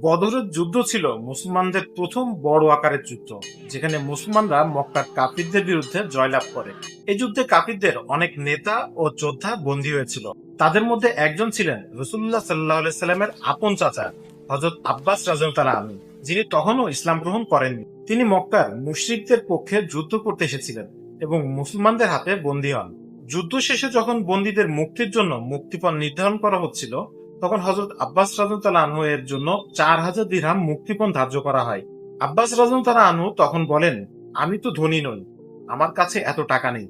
বদরের যুদ্ধ ছিল মুসলমানদের প্রথম বড় আকারের যুদ্ধ, যেখানে মুসলমানরা মক্কার কাফিরদের বিরুদ্ধে জয়লাভ করে। এই যুদ্ধে কাফিরদের অনেক নেতা ও যোদ্ধা বন্দী হয়েছিল। তাদের মধ্যে একজন ছিলেন রাসূলুল্লাহ সাল্লাল্লাহু আলাইহি সাল্লামের আপন চাচা হযরত আব্বাস রাদিয়াল্লাহু আনহু, যিনি তখনও ইসলাম গ্রহণ করেননি। তিনি মক্কার মুশরিকদের পক্ষে যুদ্ধ করতে এসেছিলেন এবং মুসলমানদের হাতে বন্দী হন। যুদ্ধ শেষে যখন বন্দীদের মুক্তির জন্য মুক্তিপণ নির্ধারণ করা হচ্ছিল, তখন হযরত আব্বাস রাদিয়াল্লাহু আনহু এর জন্য 4000 দিরহাম মুক্তিপণ ধার্য করা হয়। আব্বাস রাদিয়াল্লাহু আনহু তখন বলেন, আমি তো ধনী নই, আমার কাছে এত টাকা নেই।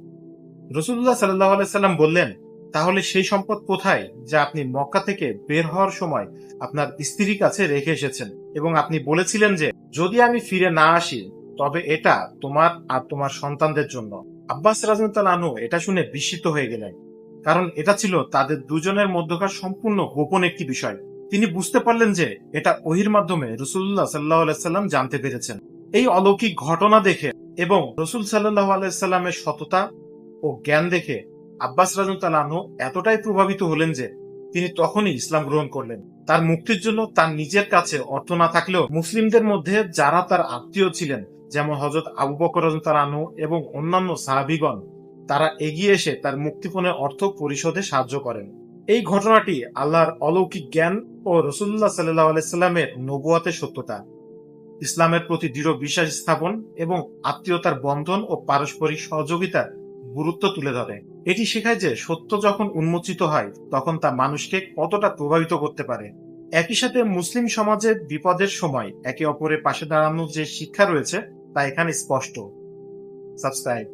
রাসূলুল্লাহ সাল্লাল্লাহু আলাইহি সাল্লাম বললেন, তাহলে সেই সম্পদ কোথায় যা আপনি মক্কা থেকে বের হওয়ার সময় আপনার স্ত্রীর কাছে রেখে এসেছেন এবং আপনি বলেছিলেন যে যদি আমি ফিরে না আসি তবে এটা তোমার আর তোমার সন্তানদের জন্য। আব্বাস রাদিয়াল্লাহু আনহু এটা শুনে বিস্মিত হয়ে গেলেন, কারণ এটা ছিল তাদের দুজনের মধ্যকার সম্পূর্ণ গোপন একটি বিষয়। তিনি বুঝতে পারলেন যে এটা ওহীর মাধ্যমে রাসূলুল্লাহ সাল্লাল্লাহু আলাইহি সাল্লাম জানতে পেরেছেন। এই অলৌকিক ঘটনা দেখে এবং রাসূল সাল্লাল্লাহু আলাইহি সাল্লামের সততা ও জ্ঞান দেখে আব্বাস রাদিয়াল্লাহু আনহু এতটাই প্রভাবিত হলেন যে তিনি তখনই ইসলাম গ্রহণ করলেন। তার মুক্তির জন্য তার নিজের কাছে অর্থ না থাকলেও মুসলিমদের মধ্যে যারা তার আত্মীয় ছিলেন, যেমন হযরত আবু বকর রাদিয়াল্লাহু আনহু এবং অন্যান্য সাহাবীগণ, তারা এগিয়ে এসে তার মুক্তিপণের অর্থ পরিশোধে সাহায্য করেন। এই ঘটনাটি আল্লাহর অলৌকিক জ্ঞান ও রাসূলুল্লাহ সাল্লাল্লাহু আলাইহি সাল্লামের নবুয়তের সত্যতা, ইসলামের প্রতি দৃঢ় বিশ্বাস স্থাপন এবং আত্মীয়তার বন্ধন ও পারস্পরিক সহযোগিতার গুরুত্ব তুলে ধরে। এটি শেখায় যে সত্য যখন উন্মোচিত হয় তখন তা মানুষকে কতটা প্রভাবিত করতে পারে। একই সাথে মুসলিম সমাজের বিপদের সময় একে অপরের পাশে দাঁড়ানোর যে শিক্ষা রয়েছে তা এখানে স্পষ্ট। সাবস্ক্রাইব।